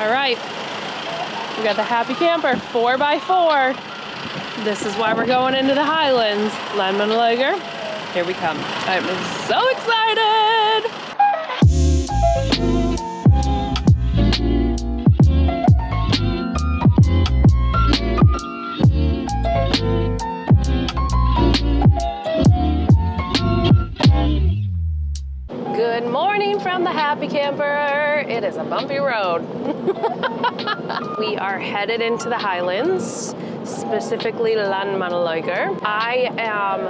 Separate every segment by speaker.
Speaker 1: All right, we got the Happy Camper 4x4. This is why we're going into the highlands. Landmannalaugar, here we come. I'm so excited. Good morning from the Happy Camper. It is a bumpy road. We are headed into the highlands, specifically Landmannalaugar. I am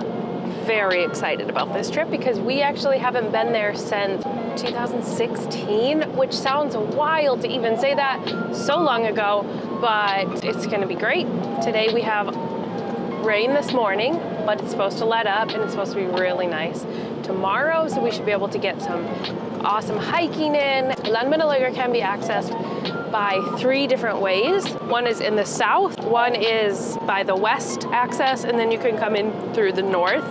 Speaker 1: very excited about this trip because we actually haven't been there since 2016, which sounds wild to even say that so long ago, but it's gonna be great. Today we have rain this morning, but it's supposed to let up and it's supposed to be really nice tomorrow, so we should be able to get some awesome hiking in. Landmannalaugar can be accessed by 3 different ways. One is in the south, one is by the west access, and then you can come in through the north.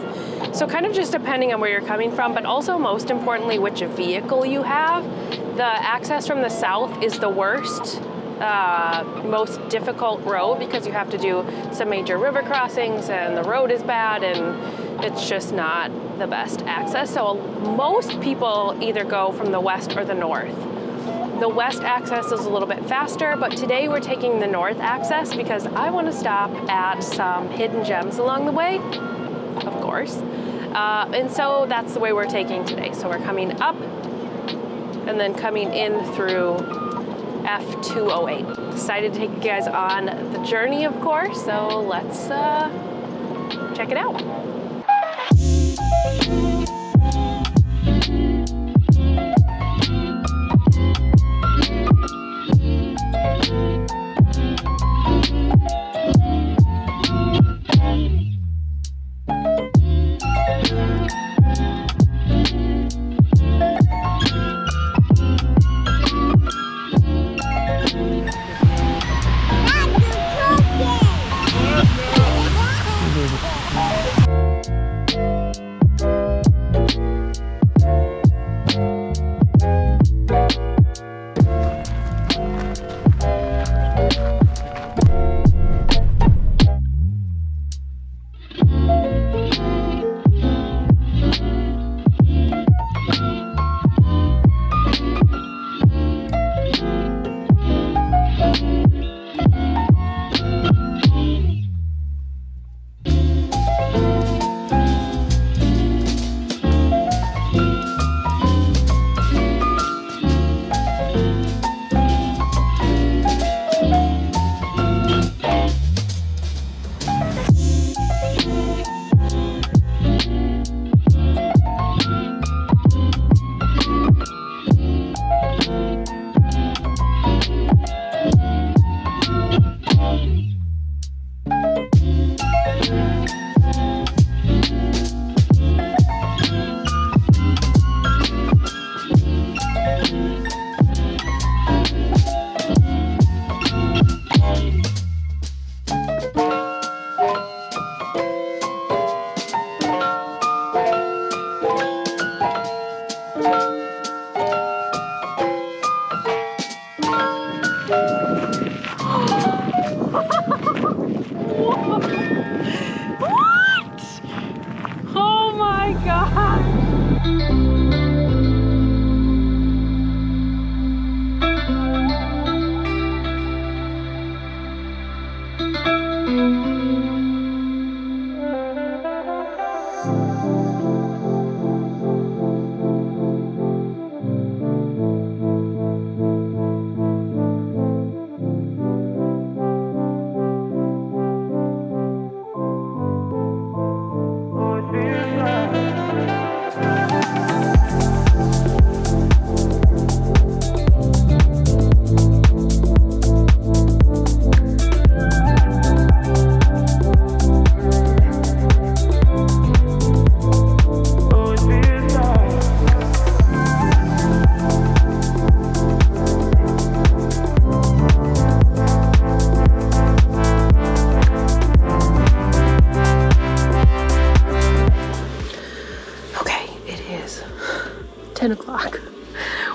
Speaker 1: So kind of just depending on where you're coming from, but also most importantly, which vehicle you have. The access from the south is the worst, most difficult road because you have to do some major river crossings and the road is bad and it's just not the best access. So most people either go from the west or the north. The west access is a little bit faster, but today we're taking the north access because I want to stop at some hidden gems along the way, of course. And so that's the way we're taking today. So we're coming up and then coming in through F208. Decided to take you guys on the journey, of course, so let's check it out.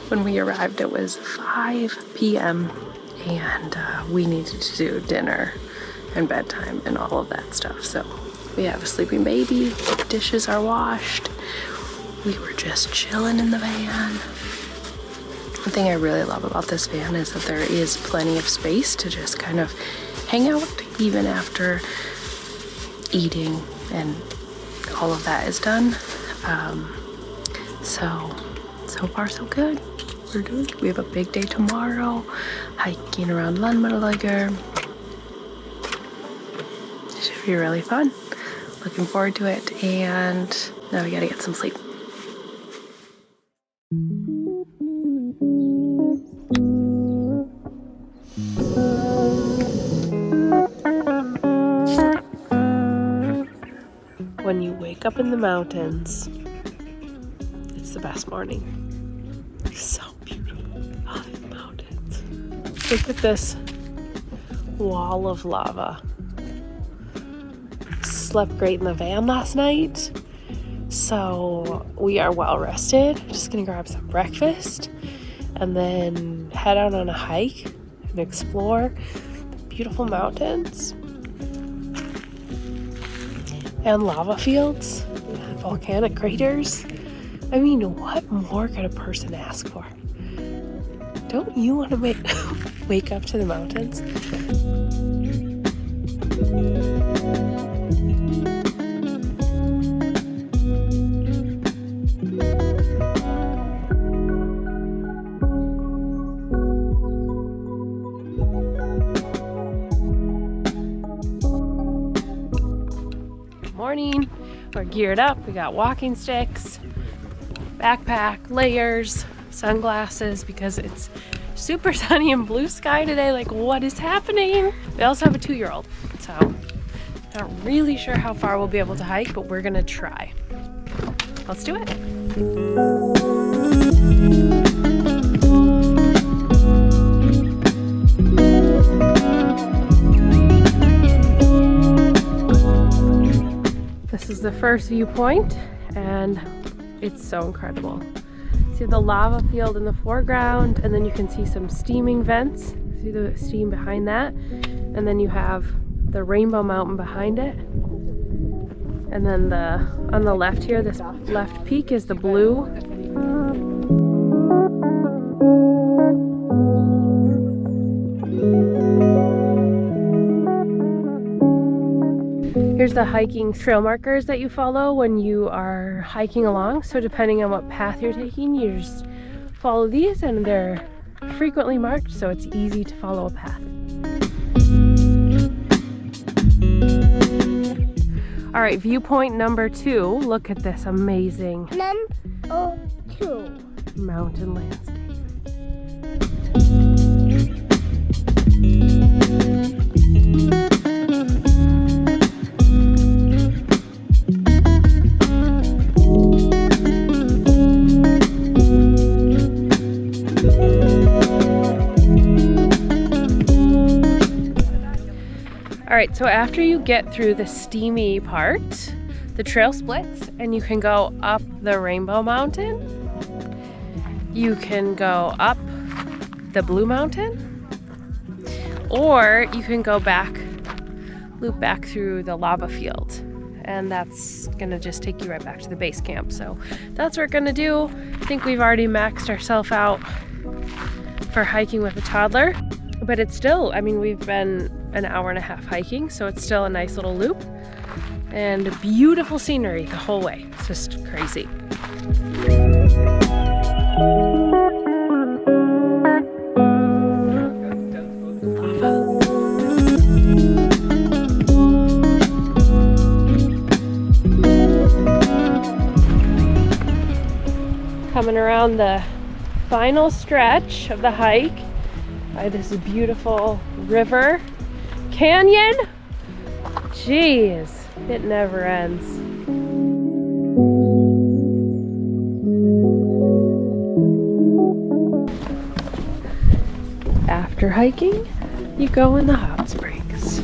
Speaker 1: When we arrived, it was 5 p.m. and we needed to do dinner and bedtime and all of that stuff. So we have a sleeping baby, dishes are washed. We were just chilling in the van. The thing I really love about this van is that there is plenty of space to just kind of hang out even after eating and all of that is done. So far so good. We have a big day tomorrow, hiking around Landmannalaugar. It should be really fun. Looking forward to it, and now we gotta get some sleep. When you wake up in the mountains, it's the best morning. It's so beautiful. Oh, the mountains. Look at this wall of lava. Slept great in the van last night, so we are well rested. Just gonna grab some breakfast and then head out on a hike and explore the beautiful mountains and lava fields, volcanic craters. I mean, what more could a person ask for? Don't you want to wake up to the mountains? Morning. We're geared up. We got walking sticks, backpack, layers, sunglasses because it's super sunny and blue sky today. Like, what is happening? We also have a 2-year-old, so not really sure how far we'll be able to hike, but we're gonna try. Let's do it. This is the first viewpoint, and it's so incredible. See the lava field in the foreground, and then you can see some steaming vents. See the steam behind that? And then you have the Rainbow Mountain behind it. And then on the left here, this left peak is the blue. Here's the hiking trail markers that you follow when you are hiking along. So depending on what path you're taking, you just follow these, and they're frequently marked, so it's easy to follow a path. All right, viewpoint number 2. Look at this amazing
Speaker 2: Number 2
Speaker 1: mountain landscape. All right, so after you get through the steamy part, the trail splits and you can go up the Rainbow Mountain. You can go up the Blue Mountain, or you can go back, loop back through the lava field. And that's gonna just take you right back to the base camp. So that's what we're gonna do. I think we've already maxed ourselves out for hiking with a toddler, but it's still, I mean, we've been an hour and a half hiking, so it's still a nice little loop and beautiful scenery the whole way. It's just crazy. Coming around the final stretch of the hike by this beautiful river canyon. Jeez, it never ends. After hiking, you go in the hot springs.